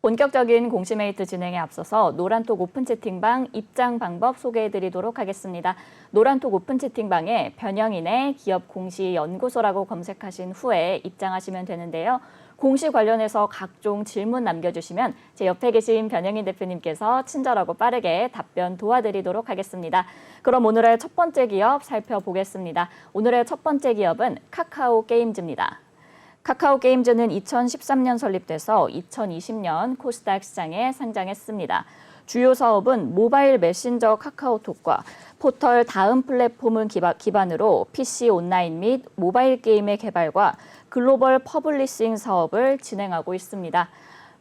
본격적인 공시메이트 진행에 앞서서 노란톡 오픈 채팅방 입장 방법 소개해드리도록 하겠습니다. 노란톡 오픈 채팅방에 변영인의 기업 공시 연구소라고 검색하신 후에 입장하시면 되는데요. 공시 관련해서 각종 질문 남겨주시면 제 옆에 계신 변영인 대표님께서 친절하고 빠르게 답변 도와드리도록 하겠습니다. 그럼 오늘의 첫 번째 기업 살펴보겠습니다. 오늘의 첫 번째 기업은 카카오 게임즈입니다. 카카오 게임즈는 2013년 설립돼서 2020년 코스닥 시장에 상장했습니다. 주요 사업은 모바일 메신저 카카오톡과 포털 다음 플랫폼을 기반으로 PC 온라인 및 모바일 게임의 개발과 글로벌 퍼블리싱 사업을 진행하고 있습니다.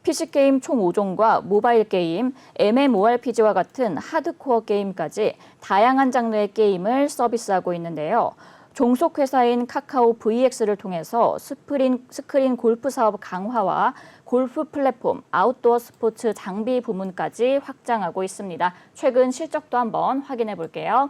PC게임 총 5종과 모바일 게임, MMORPG와 같은 하드코어 게임까지 다양한 장르의 게임을 서비스하고 있는데요. 종속 회사인 카카오 VX를 통해서 스크린 골프 사업 강화와 골프 플랫폼, 아웃도어 스포츠 장비 부문까지 확장하고 있습니다. 최근 실적도 한번 확인해 볼게요.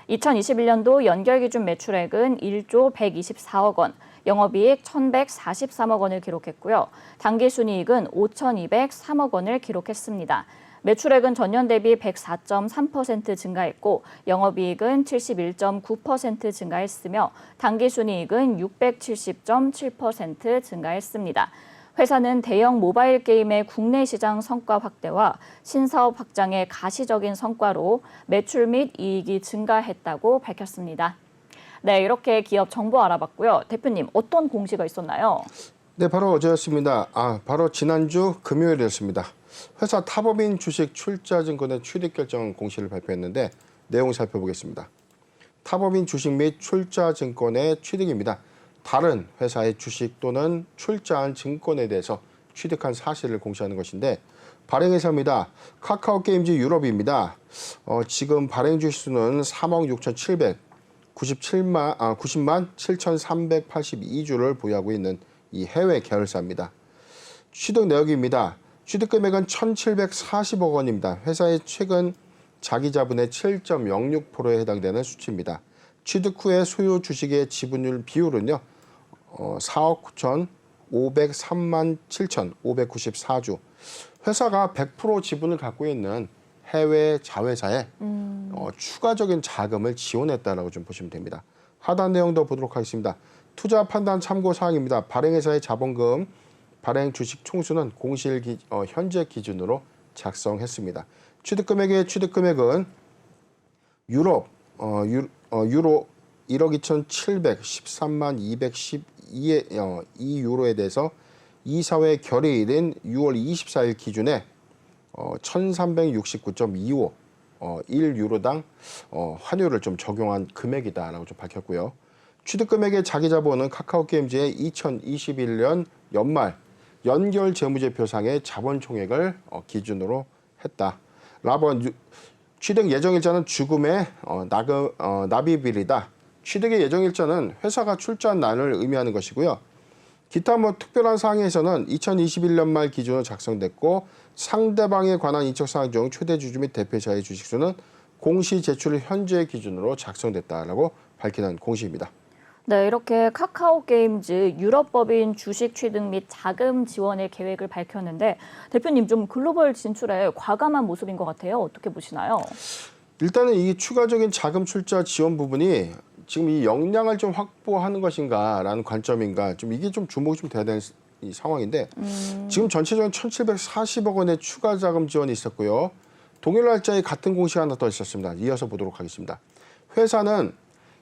2021년도 연결 기준 매출액은 1조 124억 원, 영업이익 1,143억 원을 기록했고요. 당기순이익은 5,203억 원을 기록했습니다. 매출액은 전년 대비 104.3% 증가했고 영업이익은 71.9% 증가했으며 당기순이익은 670.7% 증가했습니다. 회사는 대형 모바일 게임의 국내 시장 성과 확대와 신사업 확장의 가시적인 성과로 매출 및 이익이 증가했다고 밝혔습니다. 네, 이렇게 기업 정보 알아봤고요. 대표님, 어떤 공시가 있었나요? 네, 바로 어제였습니다. 바로 지난주 금요일이었습니다. 회사 타법인 주식 출자증권의 취득 결정 공시를 발표했는데 내용 살펴보겠습니다. 타법인 주식 및 출자증권의 취득입니다. 다른 회사의 주식 또는 출자한 증권에 대해서 취득한 사실을 공시하는 것인데 발행회사입니다. 카카오게임즈 유럽입니다. 지금 발행 주식수는 3억 90만 7,382주를 보유하고 있는 이 해외 계열사입니다. 취득 내역입니다. 취득 금액은 1,740억 원입니다. 회사의 최근 자기 자본의 7.06%에 해당되는 수치입니다. 취득 후에 소유 주식의 지분율 비율은요. 4억 9,503만 7,594주. 회사가 100% 지분을 갖고 있는 해외 자회사에 추가적인 자금을 지원했다라고 좀 보시면 됩니다. 하단 내용도 보도록 하겠습니다. 투자 판단 참고 사항입니다. 발행회사의 자본금, 발행 주식 총수는 공시일 현재 기준으로 작성했습니다. 취득금액의 취득금액은 유로 1억 2,713만 212유로에 대해서 이사회 결의일인 6월 24일 기준에 1,369.25 1유로당 환율을 좀 적용한 금액이다라고 좀 밝혔고요. 취득금액의 자기자본은 카카오게임즈의 2021년 연말 연결 재무제표상의 자본총액을 기준으로 했다. 취득 예정일자는 죽음의 납입일이다. 취득의 예정일자는 회사가 출자한 날을 의미하는 것이고요. 기타 특별한 사항에서는 2021년 말 기준으로 작성됐고 상대방에 관한 인적사항 중 최대 주주 및 대표자의 주식수는 공시 제출 현재 기준으로 작성됐다라고 밝히는 공시입니다. 네, 이렇게 카카오 게임즈 유럽법인 주식 취득 및 자금 지원의 계획을 밝혔는데 대표님 좀 글로벌 진출에 과감한 모습인 것 같아요. 어떻게 보시나요? 일단은 이 추가적인 자금 출자 지원 부분이 지금 이 역량을 좀 확보하는 것인가라는 관점인가 좀 이게 좀 주목이 좀 돼야 되는 이 상황인데 지금 전체적인 1,740억 원의 추가 자금 지원이 있었고요. 동일 날짜에 같은 공시가 하나 더 있었습니다. 이어서 보도록 하겠습니다. 회사는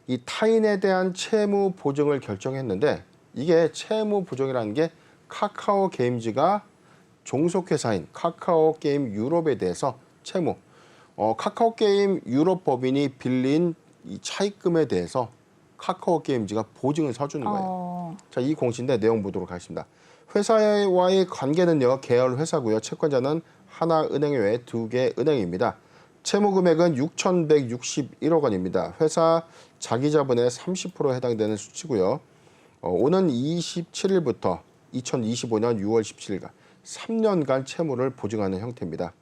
이 타인에 대한 채무 보증을 결정했는데 이게 채무 보증이라는 게 카카오 게임즈가 종속회사인 카카오 게임 유럽에 대해서 채무, 카카오 게임 유럽 법인이 빌린 이 차입금에 대해서 카카오 게임즈가 보증을 서주는 거예요. 자, 이 공시인데 내용 보도록 하겠습니다. 회사와의 관계는요, 계열 회사고요. 채권자는 하나은행 외에 2개 은행입니다. 채무 금액은 6,161억 원입니다. 회사 자기 자본의 30%에 해당되는 수치고요. 오는 27일부터 2025년 6월 17일간 3년간 채무를 보증하는 형태입니다.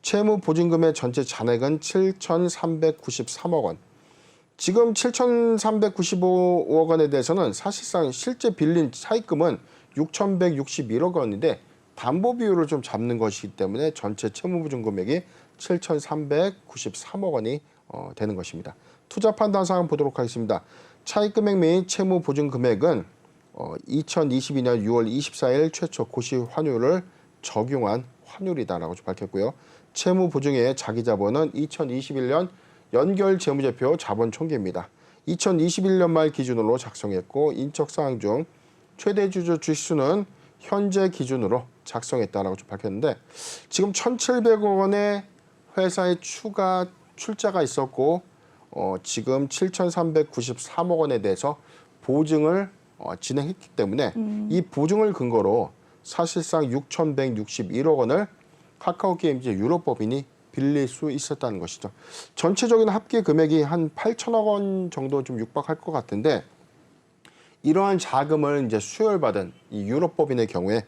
채무 보증금의 전체 잔액은 7,393억 원. 지금 7,395억 원에 대해서는 사실상 실제 빌린 차입금은 6,161억 원인데 담보 비율을 좀 잡는 것이기 때문에 전체 채무 보증 금액이 7,393억 원이 되는 것입니다. 투자 판단 사항 보도록 하겠습니다. 차익 금액 및 채무 보증 금액은 2022년 6월 24일 최초 고시 환율을 적용한 환율이다라고 밝혔고요. 채무 보증의 자기 자본은 2021년 연결 재무제표 자본 총계입니다. 2021년 말 기준으로 작성했고 인적 사항 중 최대 주주 주식수는 현재 기준으로 작성했다라고 밝혔는데 지금 1,700억 원의 회사의 추가 출자가 있었고 지금 7,393억 원에 대해서 보증을 진행했기 때문에 이 보증을 근거로 사실상 6,161억 원을 카카오게임즈 유럽법인이 빌릴 수 있었다는 것이죠. 전체적인 합계 금액이 한 8천억 원 정도 좀 육박할 것 같은데 이러한 자금을 이제 수혈받은 이 유럽법인의 경우에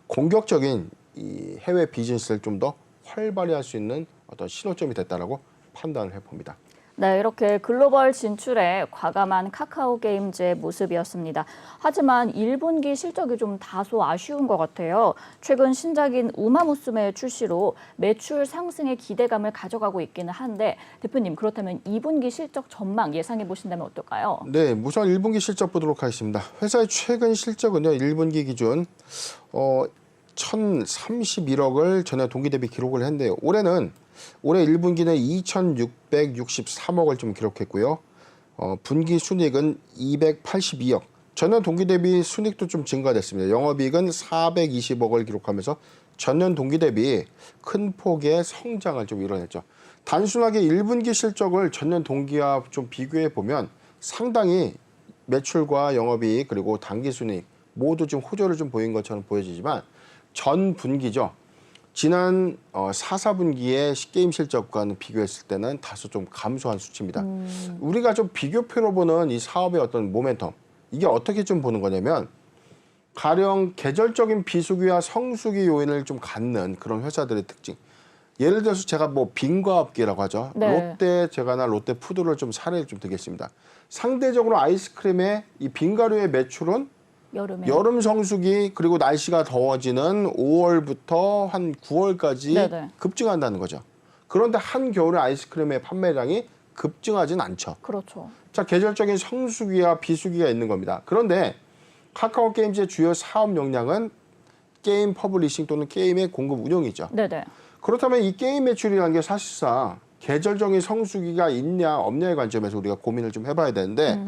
공격적인 이 해외 비즈니스를 좀 더 활발히 할 수 있는 어떤 신호점이 됐다라고 판단을 해봅니다. 네, 이렇게 글로벌 진출에 과감한 카카오게임즈의 모습이었습니다. 하지만 1분기 실적이 좀 다소 아쉬운 것 같아요. 최근 신작인 우마무스메 출시로 매출 상승의 기대감을 가져가고 있기는 한데 대표님 그렇다면 2분기 실적 전망 예상해 보신다면 어떨까요? 네, 우선 1분기 실적 보도록 하겠습니다. 회사의 최근 실적은요, 1분기 기준 1,031억을 전년 동기 대비 기록을 했는데요. 올해 1분기는 2,663억을 좀 기록했고요. 분기 순이익은 282억. 전년 동기 대비 순이익도 좀 증가됐습니다. 영업이익은 420억을 기록하면서 전년 동기 대비 큰 폭의 성장을 좀 이뤄냈죠. 단순하게 1분기 실적을 전년 동기와 좀 비교해 보면 상당히 매출과 영업이익 그리고 당기순이익 모두 좀 호조를 좀 보인 것처럼 보여지지만 전 분기죠. 지난 4, 4분기의 게임 실적과는 비교했을 때는 다소 좀 감소한 수치입니다. 우리가 좀 비교표로 보는 이 사업의 어떤 모멘텀 이게 어떻게 좀 보는 거냐면 가령 계절적인 비수기와 성수기 요인을 좀 갖는 그런 회사들의 특징. 예를 들어서 제가 뭐 빙과업계라고 하죠. 네. 롯데 푸드를 좀 사례를 좀 들겠습니다. 상대적으로 아이스크림의 이 빙과류의 매출은 여름에. 여름 성수기 그리고 날씨가 더워지는 5월부터 한 9월까지 네네. 급증한다는 거죠. 그런데 한겨울에 아이스크림의 판매량이 급증하진 않죠. 그렇죠. 자, 계절적인 성수기와 비수기가 있는 겁니다. 그런데 카카오 게임즈의 주요 사업 역량은 게임 퍼블리싱 또는 게임의 공급 운영이죠. 네네. 그렇다면 이 게임 매출이라는 게 사실상 계절적인 성수기가 있냐 없냐의 관점에서 우리가 고민을 좀 해봐야 되는데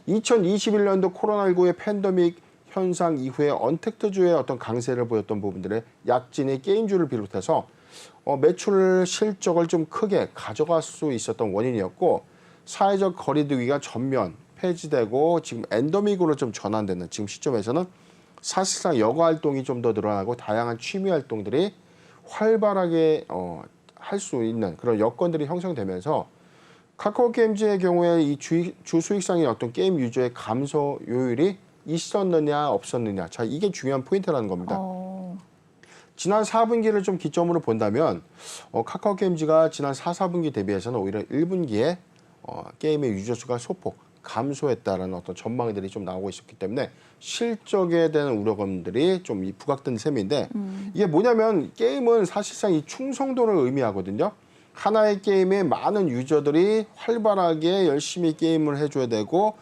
2021년도 코로나19의 팬데믹 현상 이후에 언택트주의 어떤 강세를 보였던 부분들의 약진이 게임주를 비롯해서 매출 실적을 좀 크게 가져갈 수 있었던 원인이었고 사회적 거리두기가 전면 폐지되고 지금 엔데믹으로 좀 전환되는 지금 시점에서는 사실상 여가 활동이 좀 더 늘어나고 다양한 취미 활동들이 활발하게 할 수 있는 그런 여건들이 형성되면서 카카오 게임즈의 경우에 이 주 수익상의 어떤 게임 유저의 감소 요율이 있었느냐 없었느냐. 자, 이게 중요한 포인트라는 겁니다. 지난 4분기를 좀 기점으로 본다면 카카오 게임즈가 지난 4, 4분기 대비해서는 오히려 1분기에 게임의 유저 수가 소폭 감소했다라는 어떤 전망들이 좀 나오고 있었기 때문에 실적에 대한 우려감들이 좀 부각된 셈인데 이게 뭐냐면 게임은 사실상 이 충성도를 의미하거든요. 하나의 게임에 많은 유저들이 활발하게 열심히 게임을 해줘야 되고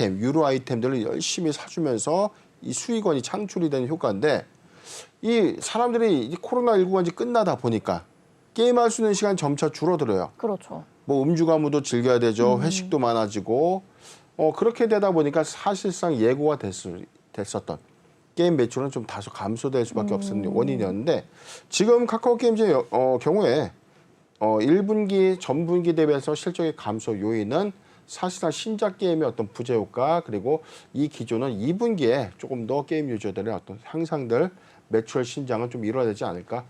유료 아이템들을 열심히 사주면서 이 수익원이 창출이 되는 효과인데 이 사람들이 이 코로나19가 이제 끝나다 보니까 게임할 수 있는 시간이 점차 줄어들어요. 그렇죠. 뭐 음주 가무도 즐겨야 되죠. 회식도 많아지고 그렇게 되다 보니까 사실상 예고가 됐었던 게임 매출은 좀 다소 감소될 수밖에 없었는 원인이었는데 지금 카카오 게임즈의 경우에 1분기 전분기 대비해서 실적의 감소 요인은 사실상 신작 게임의 어떤 부재 효과 그리고 이 기조는 2분기에 조금 더 게임 유저들의 어떤 향상들 매출 신장은 좀 이뤄내지 않을까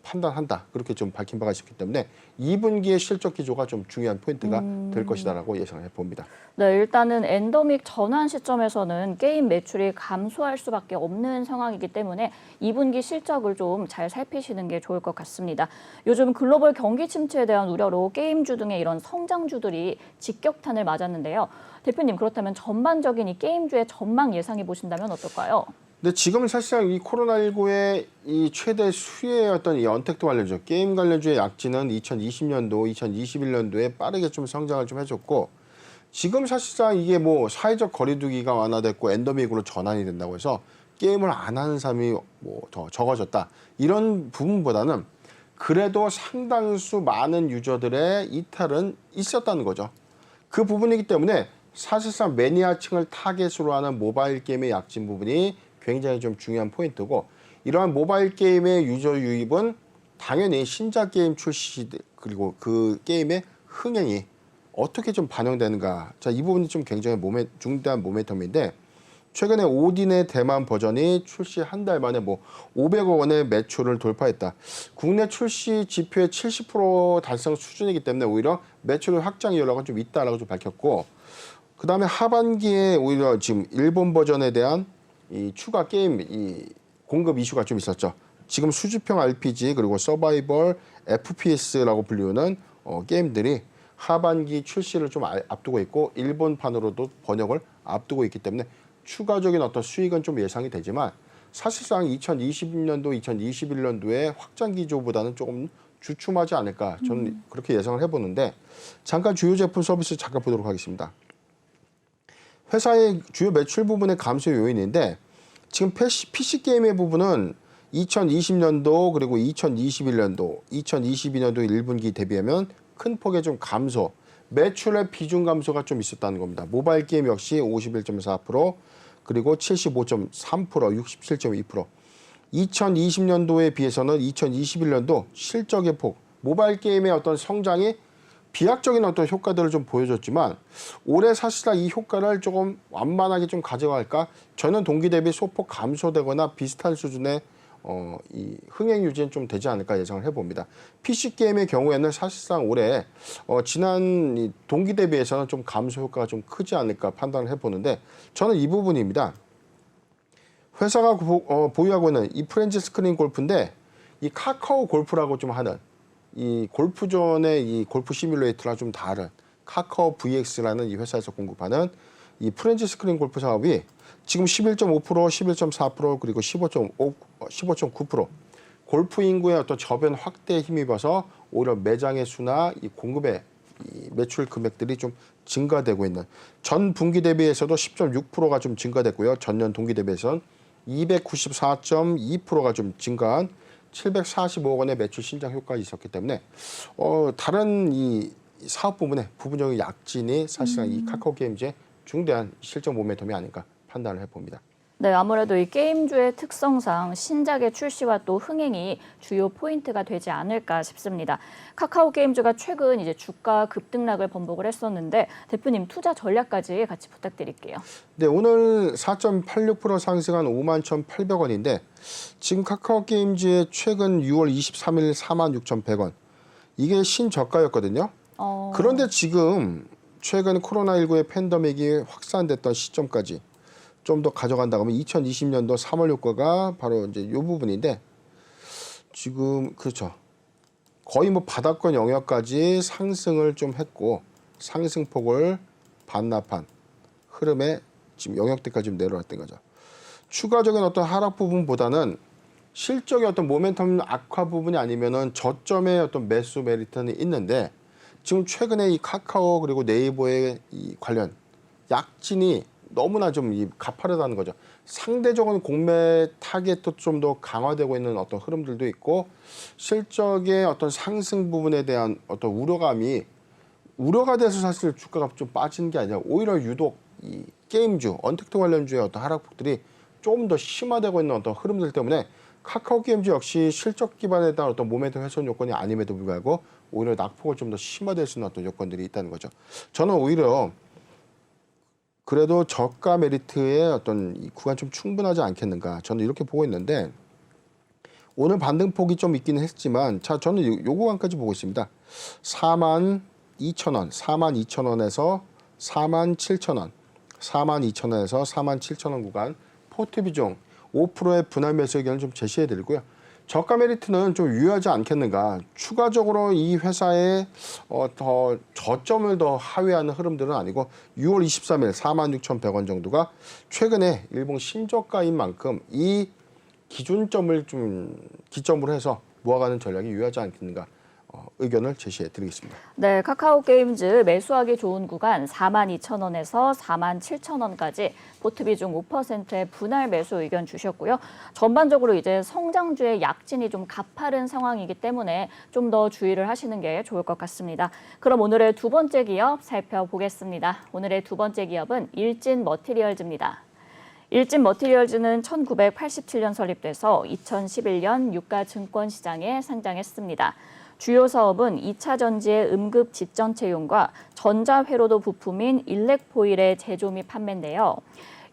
판단한다. 그렇게 좀 밝힌 바가 있었기 때문에 2분기의 실적 기조가 좀 중요한 포인트가 될 것이다라고 예상해 봅니다. 네, 일단은 엔데믹 전환 시점에서는 게임 매출이 감소할 수밖에 없는 상황이기 때문에 2분기 실적을 좀 잘 살피시는 게 좋을 것 같습니다. 요즘 글로벌 경기 침체에 대한 우려로 게임주 등의 이런 성장주들이 직격탄을 맞았는데요. 대표님 그렇다면 전반적인 이 게임주의 전망 예상해 보신다면 어떨까요? 근데 지금은 사실상 이 코로나19의 이 최대 수혜의 어떤 이 언택트 관련주, 게임 관련주의 약진은 2020년도, 2021년도에 빠르게 좀 성장을 좀 해줬고, 지금 사실상 이게 뭐 사회적 거리두기가 완화됐고 엔더믹으로 전환이 된다고 해서 게임을 안 하는 사람이 뭐 더 적어졌다. 이런 부분보다는 그래도 상당수 많은 유저들의 이탈은 있었다는 거죠. 그 부분이기 때문에 사실상 매니아층을 타겟으로 하는 모바일 게임의 약진 부분이 굉장히 좀 중요한 포인트고, 이러한 모바일 게임의 유저 유입은 당연히 신작 게임 출시 그리고 그 게임의 흥행이 어떻게 좀 반영되는가. 자, 이 부분이 좀 굉장히 중대한 모멘텀인데, 최근에 오딘의 대만 버전이 출시 한 달 만에 뭐 500억 원의 매출을 돌파했다. 국내 출시 지표의 70% 달성 수준이기 때문에 오히려 매출 확장 여력은 좀 있다라고 좀 밝혔고, 그 다음에 하반기에 오히려 지금 일본 버전에 대한 이 추가 게임 이 공급 이슈가 좀 있었죠. 지금 수주평 RPG 그리고 서바이벌 FPS라고 불리우는 게임들이 하반기 출시를 좀 앞두고 있고 일본판으로도 번역을 앞두고 있기 때문에 추가적인 어떤 수익은 좀 예상이 되지만, 사실상 2020년도, 2021년도에 확장 기조보다는 조금 주춤하지 않을까, 저는 그렇게 예상을 해보는데, 잠깐 주요 제품 서비스 잠깐 보도록 하겠습니다. 회사의 주요 매출 부분의 감소 요인인데, 지금 PC 게임의 부분은 2020년도 그리고 2021년도, 2022년도 1분기 대비하면 큰 폭의 좀 감소, 매출의 비중 감소가 좀 있었다는 겁니다. 모바일 게임 역시 51.4%, 그리고 75.3%, 67.2%. 2020년도에 비해서는 2021년도 실적의 폭, 모바일 게임의 어떤 성장이 비약적인 어떤 효과들을 좀 보여줬지만, 올해 사실상 이 효과를 조금 완만하게 좀 가져갈까? 저는 동기 대비 소폭 감소되거나 비슷한 수준의 이 흥행 유지는 좀 되지 않을까 예상을 해봅니다. PC 게임의 경우에는 사실상 올해 지난 이 동기 대비해서는 좀 감소 효과가 좀 크지 않을까 판단을 해보는데, 저는 이 부분입니다. 회사가 보유하고 있는 이 프렌즈 스크린 골프인데, 이 카카오 골프라고 좀 하는 이 골프존의 이 골프 시뮬레이터랑 좀 다른 카카오 VX라는 이 회사에서 공급하는 이 프렌즈 스크린 골프 사업이 지금 11.5%, 11.4%, 그리고 15.9% 골프 인구의 어떤 저변 확대에 힘입어서 오히려 매장의 수나 이 공급의 이 매출 금액들이 좀 증가되고 있는, 전 분기 대비해서도 10.6%가 좀 증가됐고요. 전년 동기 대비해서는 294.2%가 좀 증가한 745억 원의 매출 신장 효과가 있었기 때문에 다른 이 사업 부분의 부분적인 약진이 사실상 이 카카오 게임즈의 중대한 실적 모멘텀이 아닌가 판단을 해봅니다. 네, 아무래도 이 게임주의 특성상 신작의 출시와 또 흥행이 주요 포인트가 되지 않을까 싶습니다. 카카오 게임즈가 최근 이제 주가 급등락을 번복을 했었는데, 대표님 투자 전략까지 같이 부탁드릴게요. 네, 오늘 4.86% 상승한 51,800원인데, 지금 카카오 게임즈의 최근 6월 23일 46,100원. 이게 신저가였거든요. 그런데 지금 최근 코로나19의 팬데믹이 확산됐던 시점까지 좀 더 가져간다고 하면 2020년도 3월 효과가 바로 이제 이 부분인데, 지금 그렇죠. 거의 뭐 바닥권 영역까지 상승을 좀 했고, 상승폭을 반납한 흐름에 지금 영역대까지 좀 내려왔던 거죠. 추가적인 어떤 하락 부분보다는 실적의 어떤 모멘텀 악화 부분이 아니면은 저점의 어떤 매수 메리트는 있는데, 지금 최근에 이 카카오 그리고 네이버의 이 관련 약진이 너무나 좀 가파르다는 거죠. 상대적으로 공매 타겟도 좀 더 강화되고 있는 어떤 흐름들도 있고, 실적의 어떤 상승 부분에 대한 어떤 우려가 돼서 사실 주가가 좀 빠지는 게 아니라 오히려 유독 이 게임주, 언택트 관련주의 어떤 하락폭들이 조금 더 심화되고 있는 어떤 흐름들 때문에 카카오 게임즈 역시 실적 기반에 대한 어떤 모멘텀 훼손 요건이 아님에도 불구하고 오히려 낙폭을 좀 더 심화될 수 있는 어떤 요건들이 있다는 거죠. 저는 오히려 그래도 저가 메리트의 어떤 이 구간 좀 충분하지 않겠는가, 저는 이렇게 보고 있는데, 오늘 반등폭이 좀 있기는 했지만, 자, 저는 요 구간까지 보고 있습니다. 42,000원, 42,000원에서 47,000원, 42,000원에서 47,000원 구간 포트 비중 5%의 분할 매수 의견을 좀 제시해 드리고요. 저가 메리트는 좀 유효하지 않겠는가. 추가적으로 이 회사의 더 저점을 더 하회하는 흐름들은 아니고 6월 23일 46,100원 정도가 최근에 일봉 신저가인 만큼 이 기준점을 좀 기점으로 해서 모아가는 전략이 유효하지 않겠는가 의견을 제시해 드리겠습니다. 네, 카카오 게임즈 매수하기 좋은 구간 42,000원에서 47,000원까지 보트 비중 5%의 분할 매수 의견 주셨고요. 전반적으로 이제 성장주의 약진이 좀 가파른 상황이기 때문에 좀 더 주의를 하시는 게 좋을 것 같습니다. 그럼 오늘의 두 번째 기업 살펴보겠습니다. 오늘의 두 번째 기업은 일진 머티리얼즈입니다. 일진 머티리얼즈는 1987년 설립돼서 2011년 유가 증권 시장에 상장했습니다. 주요 사업은 2차 전지의 음급 집전체용과 전자회로도 부품인 일렉포일의 제조 및 판매인데요.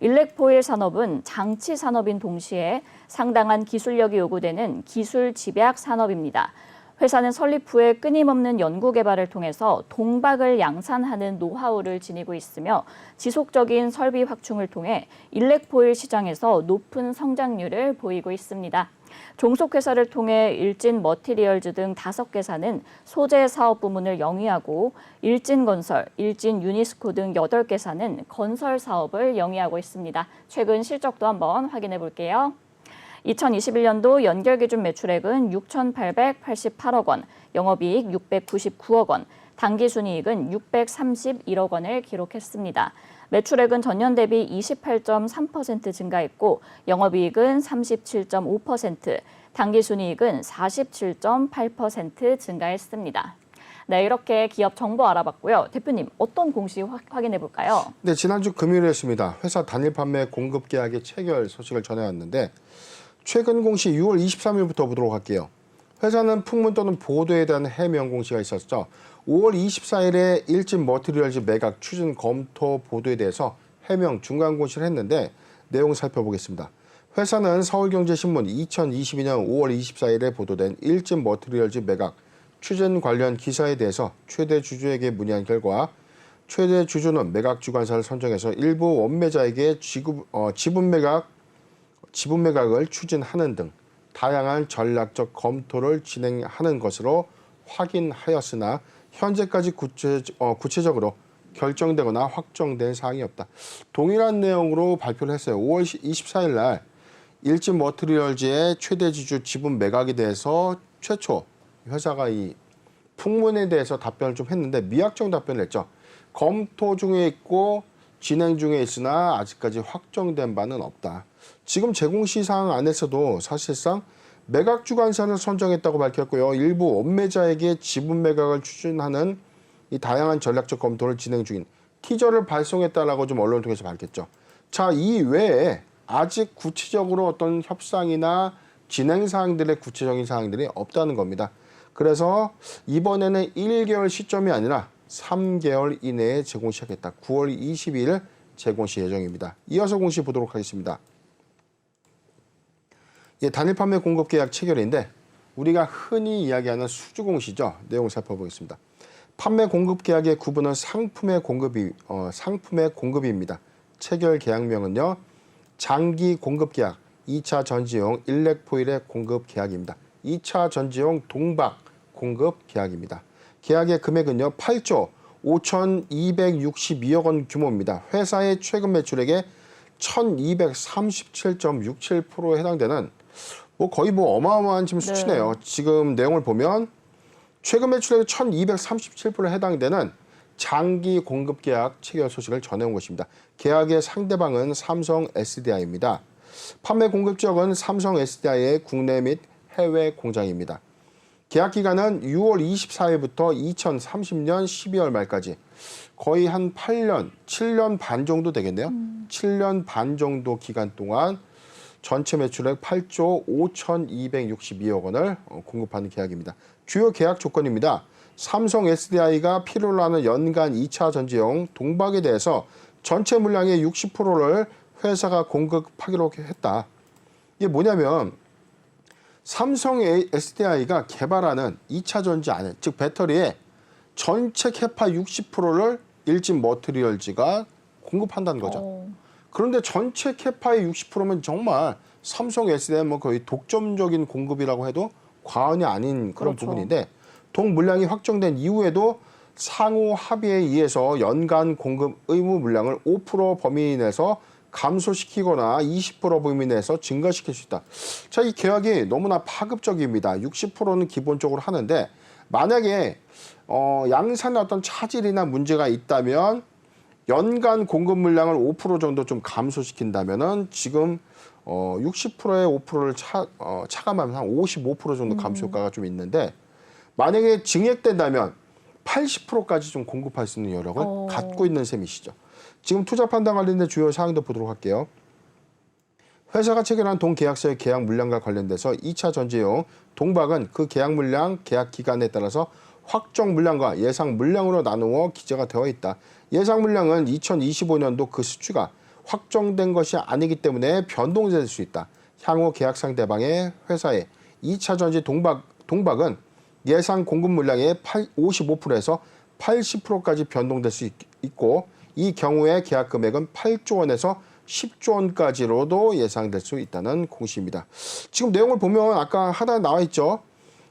일렉포일 산업은 장치 산업인 동시에 상당한 기술력이 요구되는 기술 집약 산업입니다. 회사는 설립 후에 끊임없는 연구 개발을 통해서 동박을 양산하는 노하우를 지니고 있으며 지속적인 설비 확충을 통해 일렉포일 시장에서 높은 성장률을 보이고 있습니다. 종속회사를 통해 일진 머티리얼즈 등 5개사는 소재 사업 부문을 영위하고 일진건설, 일진 유니스코 등 8개사는 건설 사업을 영위하고 있습니다. 최근 실적도 한번 확인해 볼게요. 2021년도 연결기준 매출액은 6,888억 원, 영업이익 699억 원, 당기순이익은 631억 원을 기록했습니다. 매출액은 전년 대비 28.3% 증가했고 영업이익은 37.5%, 당기순이익은 47.8% 증가했습니다. 네, 이렇게 기업 정보 알아봤고요. 대표님, 어떤 공시 확인해 볼까요? 네, 지난주 금요일이었습니다. 회사 단일 판매 공급 계약의 체결 소식을 전해왔는데 최근 공시 6월 23일부터 보도록 할게요. 회사는 풍문 또는 보도에 대한 해명 공시가 있었죠. 5월 24일에 일진 머티리얼즈 매각 추진 검토 보도에 대해서 해명 중간 공시를 했는데 내용 살펴보겠습니다. 회사는 서울경제신문 2022년 5월 24일에 보도된 일진 머티리얼즈 매각 추진 관련 기사에 대해서 최대 주주에게 문의한 결과 최대 주주는 매각 주관사를 선정해서 일부 원매자에게 지분 매각을 추진하는 등 다양한 전략적 검토를 진행하는 것으로 확인하였으나 현재까지 구체적으로 결정되거나 확정된 사항이 없다. 동일한 내용으로 발표를 했어요. 5월 24일 날 일진 머티리얼즈의 최대 주주 지분 매각에 대해서 최초 회사가 이 풍문에 대해서 답변을 좀 했는데 미약정 답변을 했죠. 검토 중에 있고 진행 중에 있으나 아직까지 확정된 바는 없다. 지금 제공시 사항 안에서도 사실상 매각 주관사를 선정했다고 밝혔고요. 일부 원매자에게 지분 매각을 추진하는 이 다양한 전략적 검토를 진행 중인 티저를 발송했다라고 좀 언론을 통해서 밝혔죠. 자, 이 외에 아직 구체적으로 어떤 협상이나 진행 사항들의 구체적인 사항들이 없다는 겁니다. 그래서 이번에는 1개월 시점이 아니라 3개월 이내에 제공 시작했다. 9월 22일 제공시 예정입니다. 이어서 공시 보도록 하겠습니다. 단일 판매 공급 계약 체결인데 우리가 흔히 이야기하는 수주 공시죠. 내용 살펴보겠습니다. 판매 공급 계약의 구분은 상품의 공급입니다. 체결 계약명은요. 장기 공급 계약, 2차 전지용 일렉포일의 공급 계약입니다. 2차 전지용 동박 공급 계약입니다. 계약의 금액은요. 8조 5,262억 원 규모입니다. 회사의 최근 매출액의 1,237.67%에 해당되는 거의 어마어마한 지금 수치네요. 지금 내용을 보면 최근 매출액의 1,237%에 해당되는 장기 공급 계약 체결 소식을 전해온 것입니다. 계약의 상대방은 삼성 SDI입니다. 판매 공급 지역은 삼성 SDI의 국내 및 해외 공장입니다. 계약 기간은 6월 24일부터 2030년 12월 말까지 거의 한 7년 반 정도 되겠네요. 7년 반 정도 기간 동안 전체 매출액 8조 5,262억 원을 공급하는 계약입니다. 주요 계약 조건입니다. 삼성 SDI가 필요로 하는 연간 2차 전지용 동박에 대해서 전체 물량의 60%를 회사가 공급하기로 했다. 이게 뭐냐면 삼성 SDI가 개발하는 2차 전지 안에, 즉 배터리의 전체 캐파 60%를 일진 머티리얼즈가 공급한다는 거죠. 그런데 전체 캐파의 60%면 정말 삼성 SDI는 뭐 거의 독점적인 공급이라고 해도 과언이 아닌 그런 그렇죠. 부분인데 동 물량이 확정된 이후에도 상호 합의에 의해서 연간 공급 의무 물량을 5% 범위 내에서 감소시키거나 20% 범위 내에서 증가시킬 수 있다. 자, 이 계약이 너무나 파급적입니다. 60%는 기본적으로 하는데 만약에 양산에 어떤 차질이나 문제가 있다면 연간 공급 물량을 5% 정도 좀 감소시킨다면은 지금 60%에 5%를 차감하면 한 55% 정도 감소 효과가 좀 있는데 만약에 증액된다면 80%까지 좀 공급할 수 있는 여력을 갖고 있는 셈이시죠. 지금 투자 판단 관련된 주요 사항도 보도록 할게요. 회사가 체결한 동계약서의 계약 물량과 관련돼서 2차 전제용 동박은 그 계약 물량, 계약 기간에 따라서 확정 물량과 예상 물량으로 나누어 기재가 되어 있다. 예상 물량은 2025년도 그 수치가 확정된 것이 아니기 때문에 변동될 수 있다. 향후 계약 상대방의 회사의 2차 전제 동박은 예상 공급 물량의 55%에서 80%까지 변동될 수 있고 이 경우에 계약 금액은 8조 원에서 10조 원까지로도 예상될 수 있다는 공시입니다. 지금 내용을 보면 아까 하나 나와 있죠.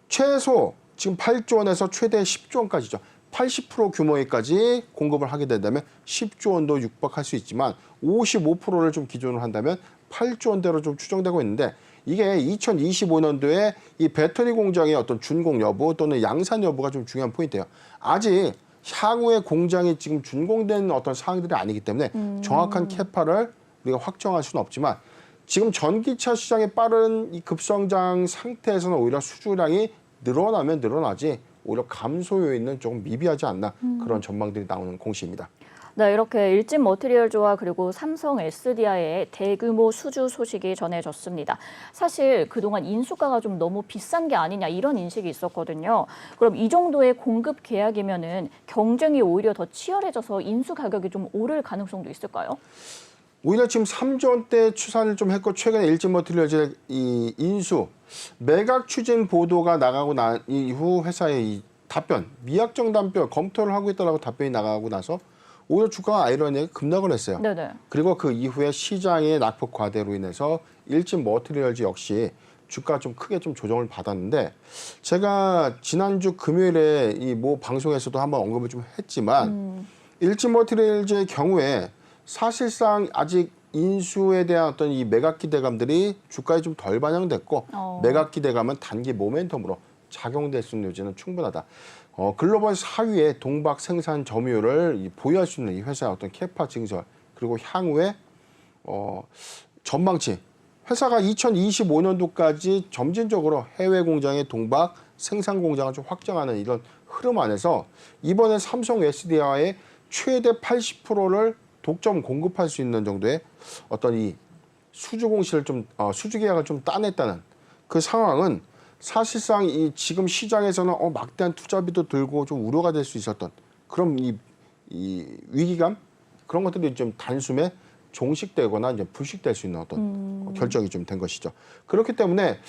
최소 지금 8조 원에서 최대 10조 원까지죠. 80% 규모에까지 공급을 하게 된다면 10조 원도 육박할 수 있지만 55%를 좀 기준으로 한다면 8조 원대로 좀 추정되고 있는데 이게 2025년도에 이 배터리 공장의 어떤 준공 여부 또는 양산 여부가 좀 중요한 포인트예요. 아직 향후에 공장이 지금 준공된 어떤 사항들이 아니기 때문에 정확한 캐파를 우리가 확정할 수는 없지만 지금 전기차 시장의 빠른 이 급성장 상태에서는 오히려 수주량이 늘어나면 늘어나지 오히려 감소 요인은 조금 미비하지 않나 그런 전망들이 나오는 공시입니다. 네, 이렇게 일진 머티리얼즈와 그리고 삼성 SDI의 대규모 수주 소식이 전해졌습니다. 사실 그동안 인수가가 좀 너무 비싼 게 아니냐 이런 인식이 있었거든요. 그럼 이 정도의 공급 계약이면은 경쟁이 오히려 더 치열해져서 인수 가격이 좀 오를 가능성도 있을까요? 오히려 지금 3조 원대 추산을 좀 했고 최근에 일진 머티리얼즈의 이 인수 매각 추진 보도가 나가고 난 이후 회사의 이 답변 미확정 답변 검토를 하고 있다라고 답변이 나가고 나서 오히려 주가가 아이러니하게 급락을 했어요. 네네. 그리고 그 이후에 시장의 낙폭 과대로 인해서 일진 머티리얼즈 역시 주가가 좀 크게 좀 조정을 받았는데 제가 지난주 금요일에 이 모 방송에서도 한번 언급을 좀 했지만 일진 머티리얼즈의 경우에 사실상 아직 인수에 대한 어떤 이 매각 기대감들이 주가에 좀 덜 반영됐고 매각 기대감은 단기 모멘텀으로 작용될 수 있는 여지는 충분하다. 글로벌 4위의 동박 생산 점유율을 보유할 수 있는 이 회사의 어떤 캐파 증설 그리고 향후에 전망치 회사가 2025년도까지 점진적으로 해외 공장의 동박 생산 공장을 좀 확장하는 이런 흐름 안에서 이번에 삼성 SDI의 최대 80%를 독점 공급할 수 있는 정도의 어떤 이 수주 공시를 좀 수주 계약을 좀 따냈다는 그 상황은 사실상 이 지금 시장에서는 막대한 투자비도 들고 좀 우려가 될 수 있었던 그런 이 위기감 그런 것들이 좀 단숨에 종식되거나 이제 불식될 수 있는 어떤 결정이 좀 된 것이죠. 그렇기 때문에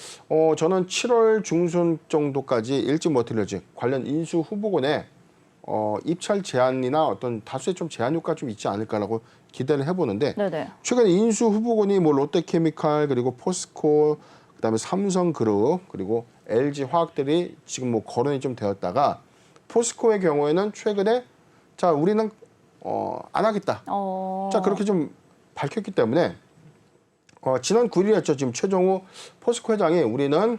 저는 7월 중순 정도까지 일진 머티리얼즈 관련 인수 후보군에 입찰 제한이나 어떤 다수의 좀 제한 효과가 좀 있지 않을까라고 기대를 해보는데 네네. 최근에 인수 후보군이 뭐 롯데케미칼 그리고 포스코 그다음에 삼성그룹 그리고 LG 화학들이 지금 뭐 거론이 좀 되었다가 포스코의 경우에는 최근에 자 우리는 안 하겠다. 자 그렇게 좀 밝혔기 때문에 지난 9일이었죠. 지금 최종호 포스코 회장이 우리는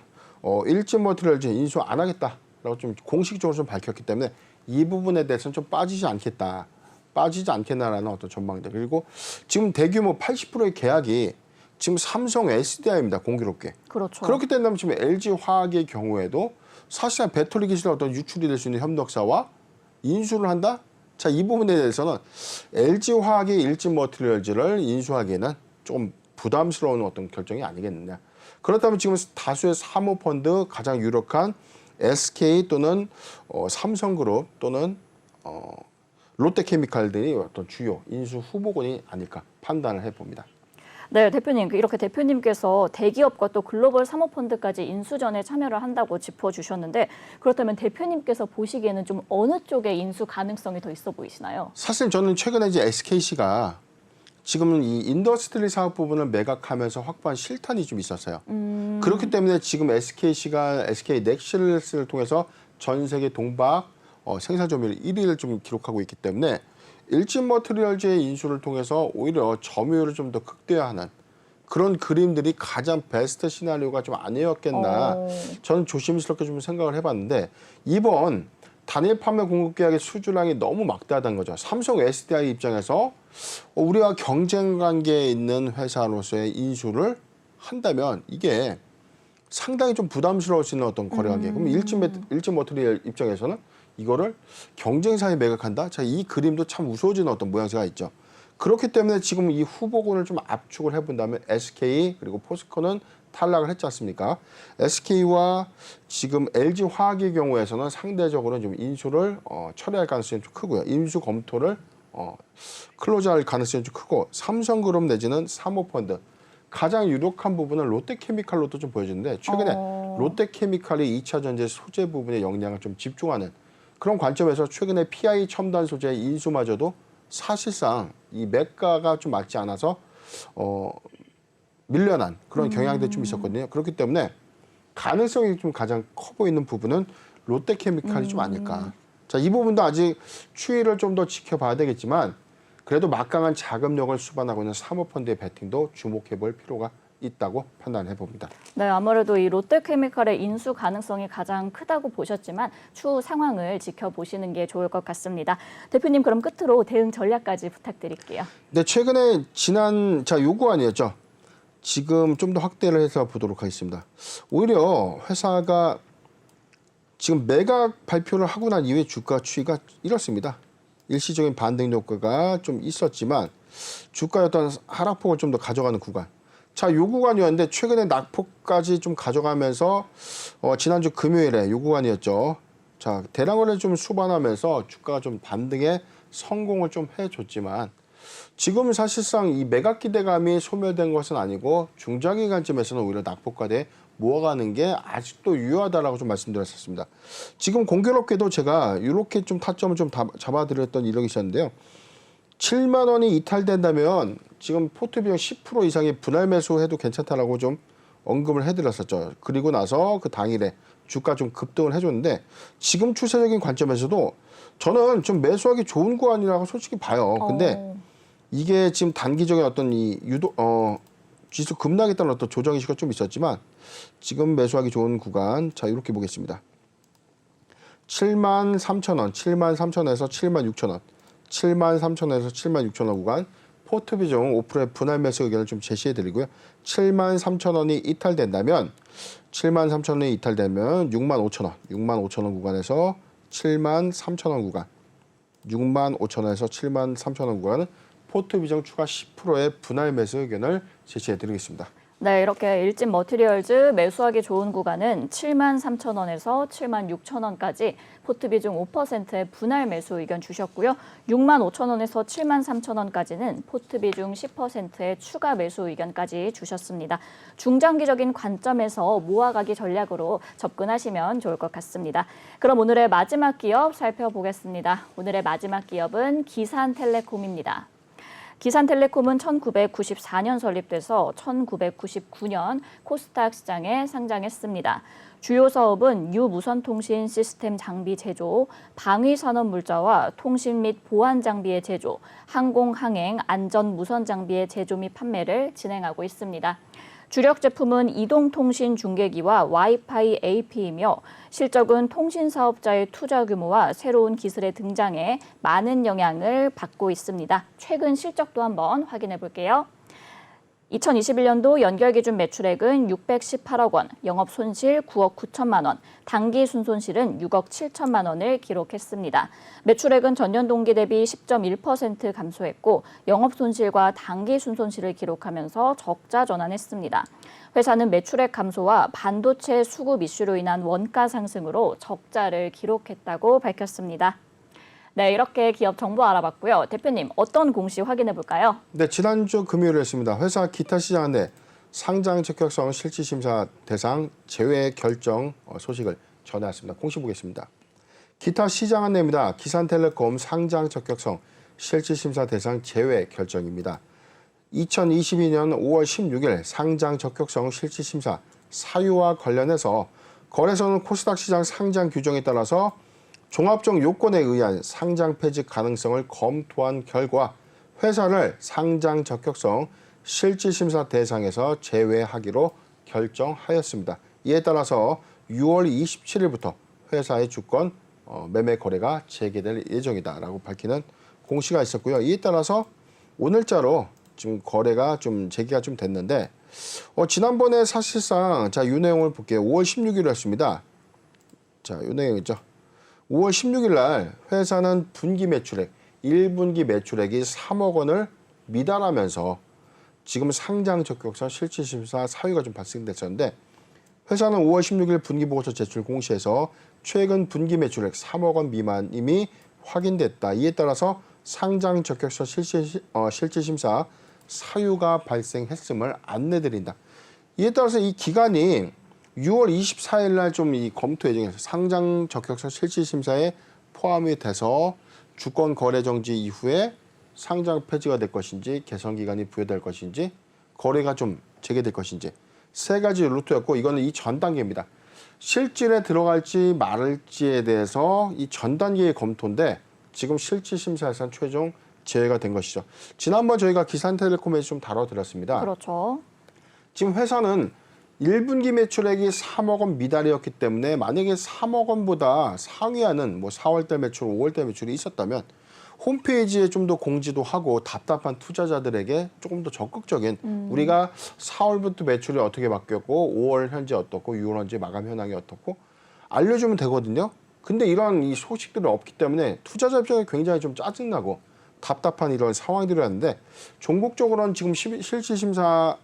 일진 머티리얼즈 인수 안 하겠다라고 좀 공식적으로 좀 밝혔기 때문에 이 부분에 대해서는 좀 빠지지 않겠나라는 어떤 전망들 그리고 지금 대규모 80%의 계약이 지금 삼성 SDI입니다. 공교롭게. 그렇죠. 그렇게 된다면 지금 LG 화학의 경우에도 사실상 배터리 기술의 어떤 유출이 될 수 있는 협력사와 인수를 한다? 자, 이 부분에 대해서는 LG 화학의 일진 머티리얼즈를 인수하기에는 좀 부담스러운 어떤 결정이 아니겠느냐. 그렇다면 지금 다수의 사모펀드 가장 유력한 SK 또는 삼성그룹 또는 롯데케미칼들이 어떤 주요 인수 후보군이 아닐까 판단을 해봅니다. 네, 대표님. 이렇게 대표님께서 대기업과 또 글로벌 사모펀드까지 인수전에 참여를 한다고 짚어주셨는데 그렇다면 대표님께서 보시기에는 좀 어느 쪽의 인수 가능성이 더 있어 보이시나요? 사실 저는 최근에 이제 SKC가 지금 이 인더스트리 사업 부분을 매각하면서 확보한 실탄이 좀 있었어요. 그렇기 때문에 지금 SKC가 SK 넥실스를 통해서 전 세계 동박 생산 점유율 1위를 좀 기록하고 있기 때문에 일진 머티리얼즈의 인수를 통해서 오히려 점유율을 좀 더 극대화하는 그런 그림들이 가장 베스트 시나리오가 좀 아니었겠나 저는 조심스럽게 좀 생각을 해봤는데 이번 단일 판매 공급 계약의 수주량이 너무 막대하다는 거죠. 삼성 SDI 입장에서 우리와 경쟁 관계에 있는 회사로서의 인수를 한다면 이게 상당히 좀 부담스러울 수 있는 어떤 거래 관계. 그럼 일진 머티리얼 입장에서는 이거를 경쟁사에 매각한다? 자, 이 그림도 참 우스워지는 어떤 모양새가 있죠. 그렇기 때문에 지금 이 후보군을 좀 압축을 해본다면 SK 그리고 포스코는 탈락을 했지 않습니까? SK와 지금 LG화학의 경우에서는 상대적으로 좀 인수를 철회할 가능성이 좀 크고요. 인수 검토를 클로즈할 가능성이 좀 크고 삼성그룹 내지는 사모펀드 가장 유력한 부분은 롯데케미칼로도 좀 보여지는데 최근에 롯데케미칼이 2차 전지 소재 부분에 역량을 좀 집중하는 그런 관점에서 최근에 PI 첨단 소재의 인수마저도 사실상 이 매가가 좀 맞지 않아서 밀려난 그런 경향들이 좀 있었거든요. 그렇기 때문에 가능성이 좀 가장 커 보이는 부분은 롯데케미칼이 좀 아닐까. 자, 이 부분도 아직 추이를 좀 더 지켜봐야 되겠지만 그래도 막강한 자금력을 수반하고 있는 사모펀드의 베팅도 주목해 볼 필요가 있다고 판단해 봅니다. 네, 아무래도 이 롯데케미칼의 인수 가능성이 가장 크다고 보셨지만 추후 상황을 지켜보시는 게 좋을 것 같습니다. 대표님, 그럼 끝으로 대응 전략까지 부탁드릴게요. 네, 최근에 요구안이었죠. 지금 좀 더 확대를 해서 보도록 하겠습니다. 오히려 회사가 지금 매각 발표를 하고 난 이후에 주가 추이가 이렇습니다. 일시적인 반등 효과가 좀 있었지만 주가의 어떤 하락폭을 좀 더 가져가는 구간. 자, 요 구간이었는데 최근에 낙폭까지 좀 가져가면서 지난주 금요일에 요 구간이었죠. 자, 대량거래 좀 수반하면서 주가가 좀 반등에 성공을 좀 해줬지만 지금 사실상 이 매각 기대감이 소멸된 것은 아니고 중장기간쯤에서는 오히려 낙폭과대 모아가는 게 아직도 유효하다라고 좀 말씀드렸었습니다. 지금 공교롭게도 제가 이렇게 좀 타점을 좀 잡아드렸던 이력이 있었는데요. 7만 원이 이탈된다면 지금 포트 비용 10% 이상의 분할 매수해도 괜찮다라고 좀 언급을 해드렸었죠. 그리고 나서 그 당일에 주가 좀 급등을 해줬는데 지금 추세적인 관점에서도 저는 좀 매수하기 좋은 구간이라고 솔직히 봐요. 근데 이게 지금 단기적인 어떤 이 지수 급락에 따른 어떤 조정 이슈가 좀 있었지만 지금 매수하기 좋은 구간 자 이렇게 보겠습니다. 73,000원, 73,000원에서 76,000원, 73,000원에서 76,000원 구간 포트 비중 5%의 분할 매수 의견을 좀 제시해 드리고요. 73,000원이 이탈된다면 73,000원이 이탈되면 65,000원, 65,000원 구간에서 73,000원 구간, 65,000원에서 73,000원 구간은 포트 비중 추가 10%의 분할 매수 의견을 제시해 드리겠습니다. 네, 이렇게 일진 머티리얼즈 매수하기 좋은 구간은 73,000원에서 76,000원까지 포트 비중 5%의 분할 매수 의견 주셨고요. 65,000원에서 73,000원까지는 포트 비중 10%의 추가 매수 의견까지 주셨습니다. 중장기적인 관점에서 모아가기 전략으로 접근하시면 좋을 것 같습니다. 그럼 오늘의 마지막 기업 살펴보겠습니다. 오늘의 마지막 기업은 기산텔레콤입니다. 기산텔레콤은 1994년 설립돼서 1999년 코스닥 시장에 상장했습니다. 주요 사업은 유무선통신 시스템 장비 제조, 방위산업 물자와 통신 및 보안 장비의 제조, 항공, 항행, 안전 무선 장비의 제조 및 판매를 진행하고 있습니다. 주력 제품은 이동통신 중계기와 와이파이 AP이며 실적은 통신 사업자의 투자 규모와 새로운 기술의 등장에 많은 영향을 받고 있습니다. 최근 실적도 한번 확인해 볼게요. 2021년도 연결 기준 매출액은 618억 원, 영업 손실 9억 9천만 원, 당기 순손실은 6억 7천만 원을 기록했습니다. 매출액은 전년 동기 대비 10.1% 감소했고 영업 손실과 당기 순손실을 기록하면서 적자 전환했습니다. 회사는 매출액 감소와 반도체 수급 이슈로 인한 원가 상승으로 적자를 기록했다고 밝혔습니다. 네, 이렇게 기업 정보 알아봤고요. 대표님, 어떤 공시 확인해 볼까요? 네, 지난주 금요일이었습니다. 회사 기타 시장 내 상장 적격성 실질심사 대상 제외 결정 소식을 전해왔습니다. 공시 보겠습니다. 기타 시장 안내입니다. 기산텔레콤 상장 적격성 실질심사 대상 제외 결정입니다. 2022년 5월 16일 상장 적격성 실질심사 사유와 관련해서 거래소는 코스닥 시장 상장 규정에 따라서 종합적 요건에 의한 상장 폐지 가능성을 검토한 결과 회사를 상장 적격성 실질심사 대상에서 제외하기로 결정하였습니다. 이에 따라서 6월 27일부터 회사의 주권 매매 거래가 재개될 예정이다라고 밝히는 공시가 있었고요. 이에 따라서 오늘자로 지금 거래가 좀 재개가 좀 됐는데 지난번에 사실상 자, 이 내용을 볼게요. 5월 16일이었습니다. 자, 이 내용이죠. 5월 16일 날 회사는 분기 매출액 1분기 매출액이 3억 원을 미달하면서 지금 상장 적격성 실질심사 사유가 좀 발생됐었는데 회사는 5월 16일 분기보고서 제출 공시에서 최근 분기 매출액 3억 원 미만임이 확인됐다. 이에 따라서 상장 적격성 실질심사 사유가 발생했음을 안내드린다. 이에 따라서 이 기간이 6월 24일 날 좀 이 검토 예정에서 상장 적격성 실질심사에 포함이 돼서 주권 거래 정지 이후에 상장 폐지가 될 것인지 개선 기간이 부여될 것인지 거래가 좀 재개될 것인지 세 가지 루트였고 이거는 이 전 단계입니다. 실질에 들어갈지 말을지에 대해서 이 전 단계의 검토인데 지금 실질심사에서는 최종 제외가 된 것이죠. 지난번 저희가 기산텔레콤에서 좀 다뤄드렸습니다. 그렇죠. 지금 회사는 1분기 매출액이 3억 원 미달이었기 때문에 만약에 3억 원보다 상회하는 뭐 4월달 매출, 5월달 매출이 있었다면 홈페이지에 좀 더 공지도 하고 답답한 투자자들에게 조금 더 적극적인 우리가 4월부터 매출이 어떻게 바뀌었고 5월 현재 어떻고 6월 현재 마감 현황이 어떻고 알려주면 되거든요. 근데 이런 이 소식들이 없기 때문에 투자자 입장에 굉장히 좀 짜증나고 답답한 이런 상황들이었는데 종국적으로는 지금 실질심사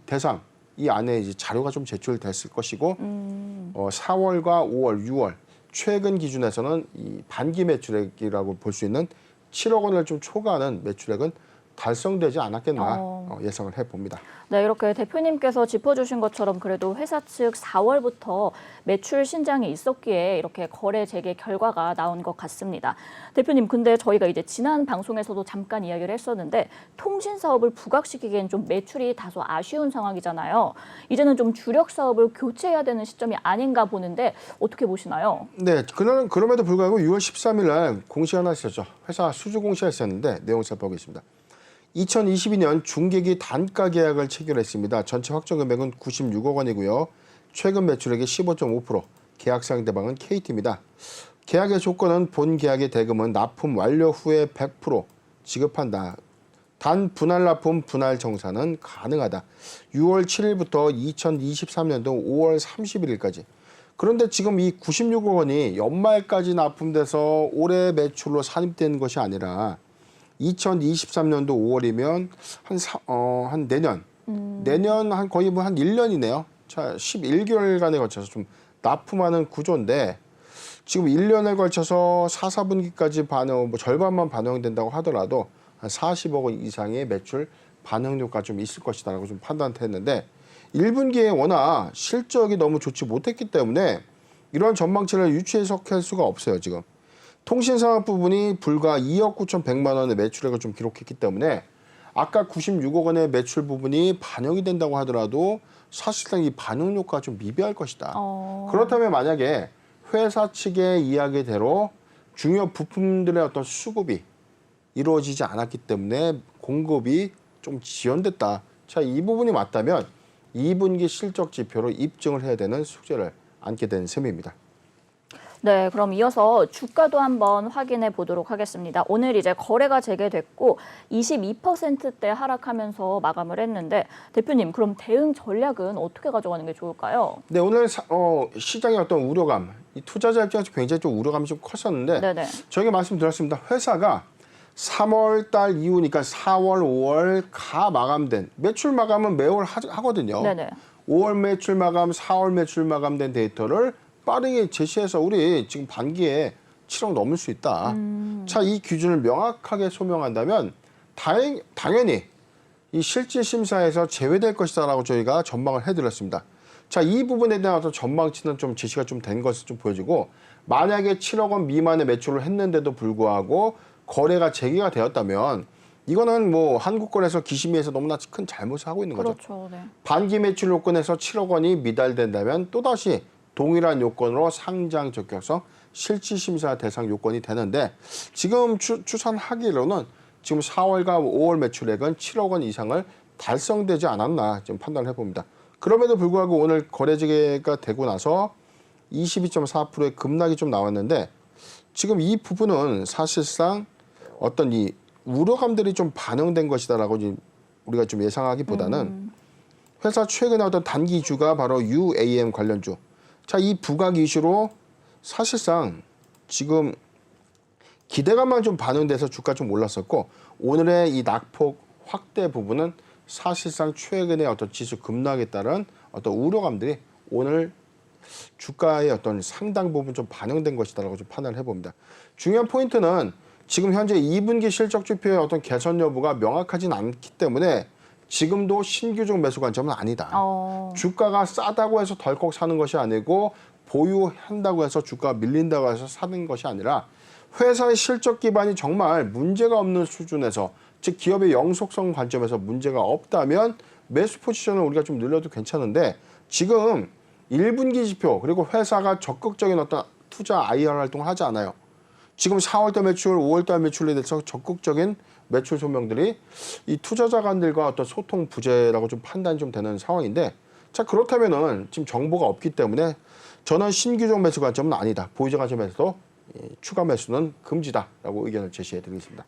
대상 이 안에 이제 자료가 좀 제출됐을 것이고 4월과 5월, 6월 최근 기준에서는 이 반기 매출액이라고 볼 수 있는 7억 원을 좀 초과하는 매출액은 달성되지 않았겠나 예상을 해봅니다. 네, 이렇게 대표님께서 짚어주신 것처럼 그래도 회사 측 4월부터 매출 신장이 있었기에 이렇게 거래 재개 결과가 나온 것 같습니다. 대표님, 근데 저희가 이제 지난 방송에서도 잠깐 이야기를 했었는데 통신 사업을 부각시키기엔 좀 매출이 다소 아쉬운 상황이잖아요. 이제는 좀 주력 사업을 교체해야 되는 시점이 아닌가 보는데 어떻게 보시나요? 네, 그럼에도 불구하고 6월 13일 날 공시가 하나 있었죠. 회사 수주 공시가 있었는데 내용 살펴보겠습니다. 2022년 중계기 단가 계약을 체결했습니다. 전체 확정 금액은 96억 원이고요. 최근 매출액의 15.5%, 계약 상대방은 KT입니다. 계약의 조건은 본 계약의 대금은 납품 완료 후에 100% 지급한다. 단 분할 납품, 분할 정산은 가능하다. 6월 7일부터 2023년도 5월 31일까지. 그런데 지금 이 96억 원이 연말까지 납품돼서 올해 매출로 산입된 것이 아니라 2023년도 5월이면 한 내년 한 거의 뭐 한 1년이네요. 자, 11개월간에 걸쳐서 좀 납품하는 구조인데 지금 1년에 걸쳐서 4, 4분기까지 뭐 절반만 반영된다고 하더라도 한 40억 원 이상의 매출 반영료가 좀 있을 것이다라고 좀 판단했는데 1분기에 워낙 실적이 너무 좋지 못했기 때문에 이런 전망치를 유추해석할 수가 없어요, 지금. 통신산업 부분이 불과 2억 9,100만 원의 매출액을 좀 기록했기 때문에 아까 96억 원의 매출 부분이 반영이 된다고 하더라도 사실상 이 반영료가 좀 미비할 것이다. 그렇다면 만약에 회사 측의 이야기대로 중요 부품들의 어떤 수급이 이루어지지 않았기 때문에 공급이 좀 지연됐다. 자, 이 부분이 맞다면 2분기 실적 지표로 입증을 해야 되는 숙제를 안게 된 셈입니다. 네, 그럼 이어서 주가도 한번 확인해 보도록 하겠습니다. 오늘 이제 거래가 재개됐고 22%대 하락하면서 마감을 했는데 대표님, 그럼 대응 전략은 어떻게 가져가는 게 좋을까요? 네, 오늘 시장의 어떤 우려감, 이 투자자 입장에서 굉장히 좀 우려감이 좀 컸었는데 네네. 저희가 말씀드렸습니다. 회사가 3월 달 이후니까 4월, 5월 가 마감된 매출 마감은 매월 하거든요. 네네. 5월 매출 마감, 4월 매출 마감된 데이터를 빠르게 제시해서 우리 지금 반기에 7억 넘을 수 있다. 자, 이 기준을 명확하게 소명한다면 당연히 이 실질심사에서 제외될 것이다라고 저희가 전망을 해드렸습니다. 자, 이 부분에 대한 어떤 전망치는 좀 제시가 좀 된 것을 좀 보여주고 만약에 7억 원 미만의 매출을 했는데도 불구하고 거래가 재개가 되었다면 이거는 뭐 한국권에서 기심위에서 너무나 큰 잘못을 하고 있는 거죠. 그렇죠. 네. 반기 매출 요건에서 7억 원이 미달된다면 또다시 동일한 요건으로 상장 적격성 실질 심사 대상 요건이 되는데 지금 추산하기로는 지금 4월과 5월 매출액은 7억 원 이상을 달성되지 않았나 좀 판단을 해봅니다. 그럼에도 불구하고 오늘 거래재개가 되고 나서 22.4%의 급락이 좀 나왔는데 지금 이 부분은 사실상 어떤 이 우려감들이 좀 반영된 것이다라고 우리가 좀 예상하기보다는 회사 최근에 어떤 단기 이슈가 바로 UAM 관련주. 자, 이 부각 이슈로 사실상 지금 기대감만 좀 반영돼서 주가 좀 올랐었고 오늘의 이 낙폭 확대 부분은 사실상 최근에 어떤 지수 급락에 따른 어떤 우려감들이 오늘 주가의 어떤 상당 부분 좀 반영된 것이다라고 좀 판단을 해봅니다. 중요한 포인트는 지금 현재 2분기 실적 지표의 어떤 개선 여부가 명확하진 않기 때문에 지금도 신규적 매수 관점은 아니다. 주가가 싸다고 해서 덜컥 사는 것이 아니고 보유한다고 해서 주가가 밀린다고 해서 사는 것이 아니라 회사의 실적 기반이 정말 문제가 없는 수준에서 즉 기업의 영속성 관점에서 문제가 없다면 매수 포지션을 우리가 좀 늘려도 괜찮은데 지금 1분기 지표 그리고 회사가 적극적인 어떤 투자 IR 활동을 하지 않아요. 지금 4월달 매출, 5월달 매출에 대해서 적극적인 매출 소명들이 이 투자자 간들과 어떤 소통 부재라고 좀 판단이 좀 되는 상황인데 자 그렇다면은 지금 정보가 없기 때문에 저는 신규적 매수 관점은 아니다. 보유자 관점에서도 추가 매수는 금지다라고 의견을 제시해 드리겠습니다.